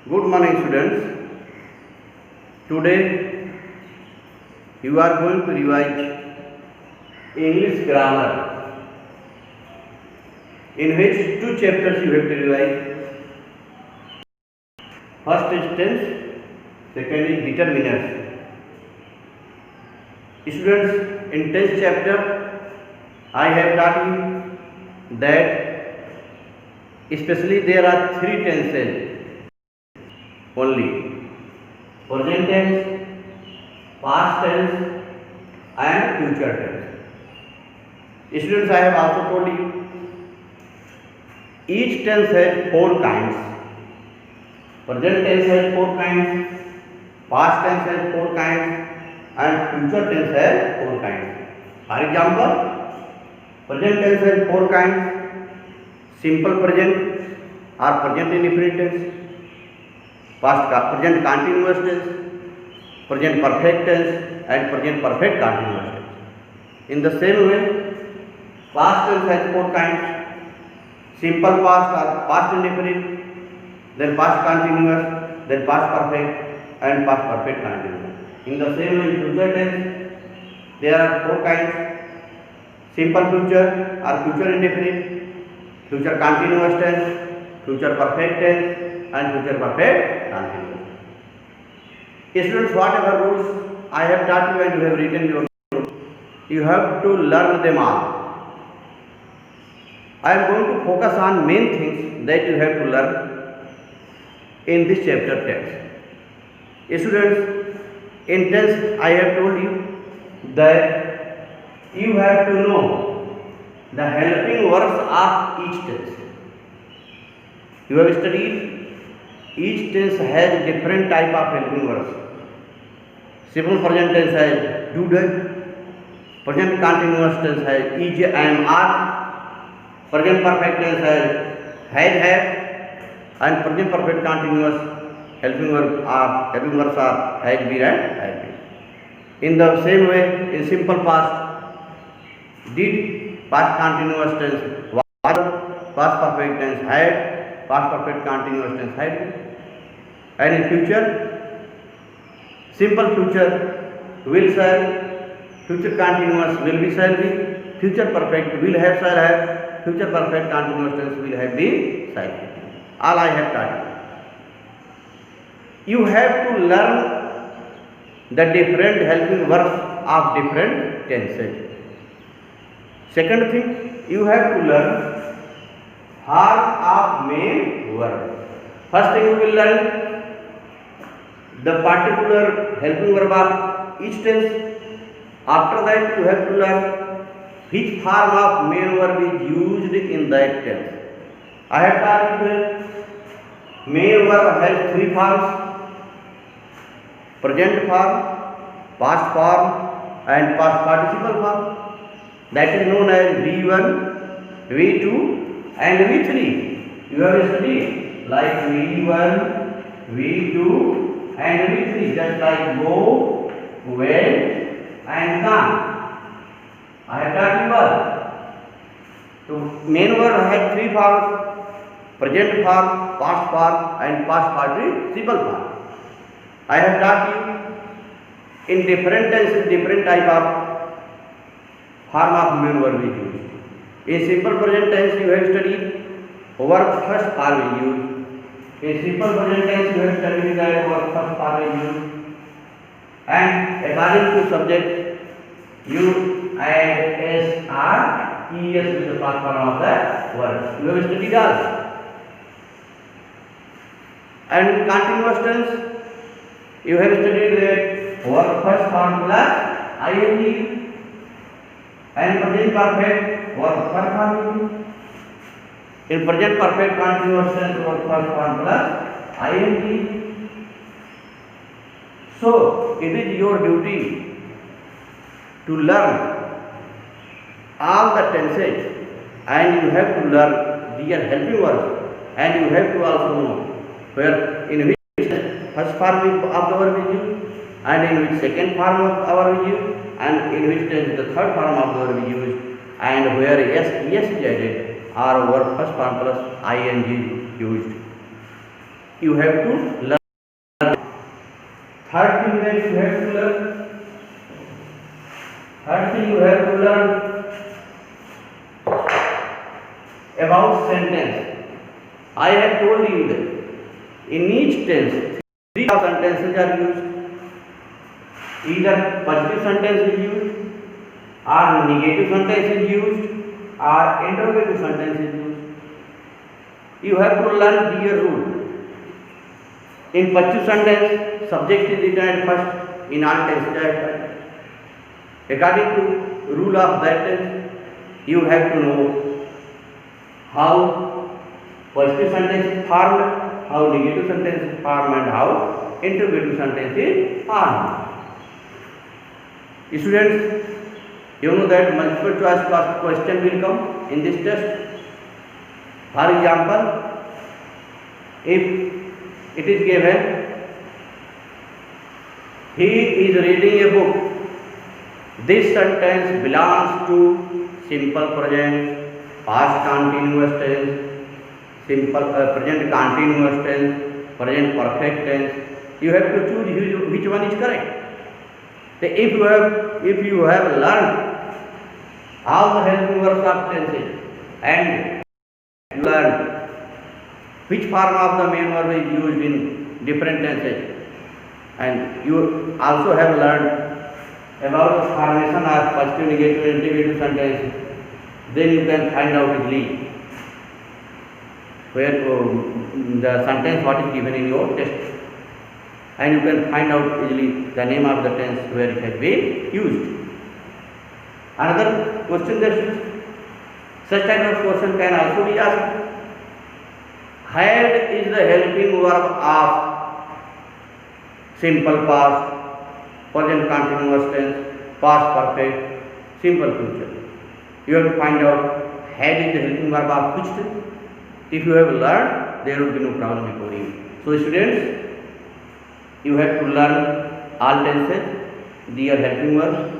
Good morning, students. Today you are going to revise English grammar, in which two chapters you have to revise. First is tense, second is determiners. Students, in tense chapter, I have taught you that especially there are three tenses only: present tense, past tense and future tense. Students, I have also told you each tense has four kinds. Present tense has four kinds, past tense has four kinds and future tense has four kinds. For example, present tense has four kinds: simple present or present indefinite tense, present continuous tense, present perfect tense and present perfect continuous tense. In the same way, past tense has four kinds: simple past or past indefinite, then past continuous, then past perfect and past perfect continuous. In the same way, in future tense there are four kinds: simple future or future indefinite, future continuous tense, future perfect tense and future perfect continuous. Students, whatever rules I have taught you and you have written your notes, you have to learn them all. I am going to focus on main things that you have to learn in this chapter tense. Students, in tense I have told you that you have to know the helping verbs of each tense. You have studied each tense has different type of helping verbs. Simple present tense has do, does. Present continuous tense has is, am, are. Present perfect tense has, have, and present perfect continuous helping verbs are has been and has been. In the same way, in simple past, did, past continuous tense was, past perfect tense had, past perfect continuous tense had been. And in future, simple future will, shall, future continuous will be, shall be, future perfect will have, shall have, future perfect continuous tense will have been, shall be. All I have taught you. You have to learn the different helping verbs of different tenses. Second thing, you have to learn form of main verb. First thing you will learn the particular helping verb of each tense. After that, you have to learn which form of main verb is used in that tense. I have taught you that main verb has three forms: present form, past form and past participle form. That is known as V1, V2 and V3. You have studied like V1, V2 and V3, just like go, went and come. I have taught you all. So main verb has three forms: present form, past form and past participle form. I have taught you in different tenses different type of form of main verb is used. In simple present tense you have studied verb first form is used. In simple present tense you have studied that verb first form is used. And according to subject you add s or es with the past form of the verb. You have studied all. And in continuous tense you have studied that verb first form plus ing, and present perfect verb first form. In present perfect continuous tense verb first form plus ing. So it is your duty to learn all the tenses, and you have to learn their helping verbs, and you have to also know where in which first form of the verb is used, and in which second form of the verb is used, and in which tense the third form of the verb is used, and where es is added or verb first form plus ing is used. you have to learn. Third thing that you have to learn. Third thing you have to learn about sentence. I have told you that in each tense, three sentences are used. Either positive sentence is used, or negative sentence is used, or interrogative sentence is used. You have to learn their rule. In positive sentence, subject is written at first in all tenses. According to rule of that tense, you have to know how positive sentence is formed, how negative sentence is formed, and how interrogative sentence is formed. Students, you know that multiple choice question will come in this test. For example, if it is given, he is reading a book. This sentence belongs to simple present, past continuous tense, simple present continuous tense, present perfect tense. You have to choose which one is correct. So if you have learned all the helping verbs of tenses and you learn which form of the main verb is used in different tenses, and you also have learned about the formation of positive, negative, and interrogative sentence, then you can find out easily where the sentence what is given in your test, and you can find out easily the name of the tense where it has been used. Another question that such type of question can also be asked. Had is the helping verb of simple past, present continuous tense, past perfect, simple future. You have to find out had is the helping verb of which tense. If you have learned, there will be no problem for you. So students, you have to learn all tenses, their helping verbs,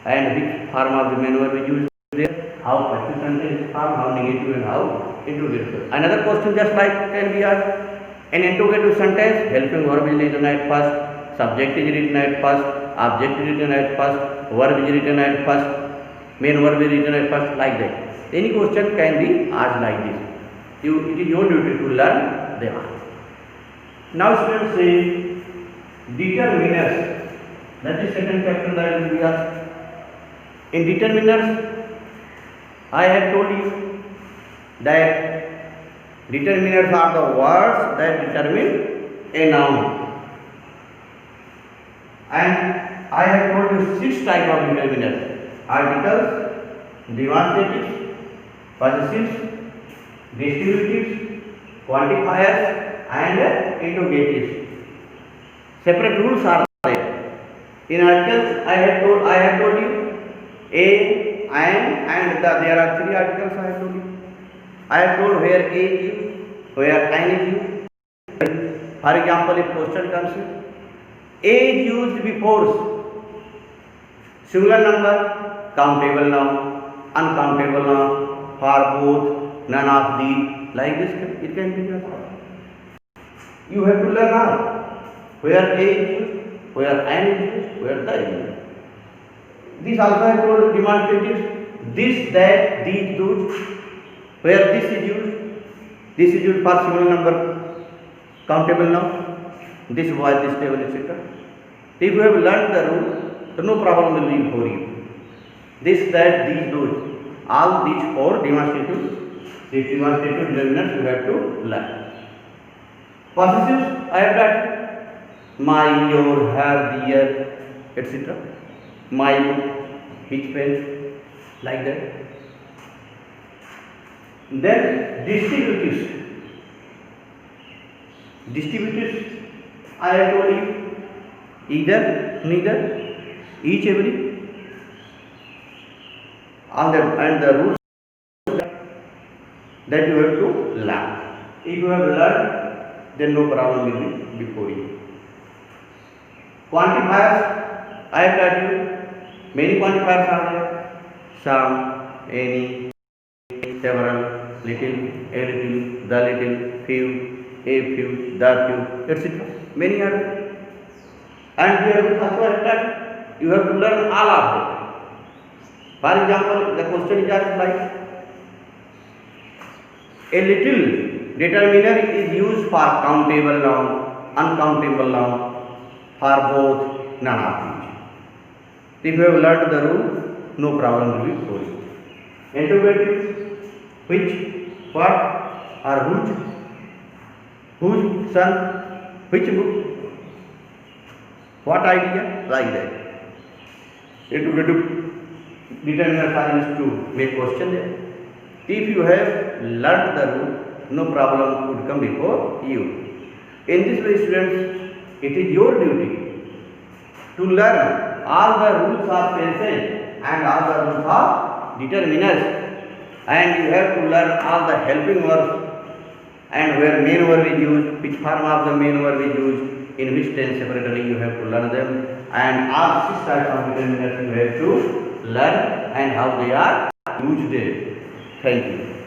and which form of the main verb is used there, how passive sentence is formed, how negative and how interrogative. Another question just like can be asked, an interrogative sentence, helping verb is written at first, subject is written at first, object is written at first, verb is written at first, main verb is written at first, like that. Any question can be asked like this. It is your duty to learn them. Now students say determiners. That is second chapter that will be asked. In determiners, I have told you that determiners are the words that determine a noun. And I have told you 6 types of determiners: articles, demonstratives, possessives, distributives, quantifiers, and interrogatives. Separate rules are there. In articles, I have told you a, and there are 3 articles I have told you. I have told where a is used, where an is used. For example, if question comes, a is used before singular number, countable noun, uncountable noun, for both, none of these, like this it can be done. You have to learn now where a is used, where an is used, where the is used. This also I told demonstratives, this, that, these, those, where this is used for singular number, countable noun, this was, this table, etc. If you have learned the rule, so no problem will be for you. This, that, these, those, all these 4 demonstratives, these demonstrative determinants you have to learn. Possessives I have got my, your, her, their, etc. My book, his pen, like that. Then distributives. Distributives I have told you either, neither, each, every, and the rules that you have to learn. If you have learned, then no problem will be before you. Quantifiers I have told you many quantifiers are there: some, any, several, little, a little, the little, few, a few, the few, etc. Many are there. And you have to first start, you have to learn all of them. For example, the question is asked like, a little determiner is used for countable noun, uncountable noun, for both, none of these. If you have learned the rule, no problem will be for you. Interrogative, which, what, or whose son, which book, what idea, like that. Interrogative determiners are used to make question there. If you have learned the rule, no problem would come before you. In this way, students, it is your duty to learn all the rules of tenses and all the rules of determiners, and you have to learn all the helping verbs and where main verb is used, which form of the main verb is used, in which tense separately you have to learn them, and all 6 types of determiners you have to learn and how they are used. Thank you.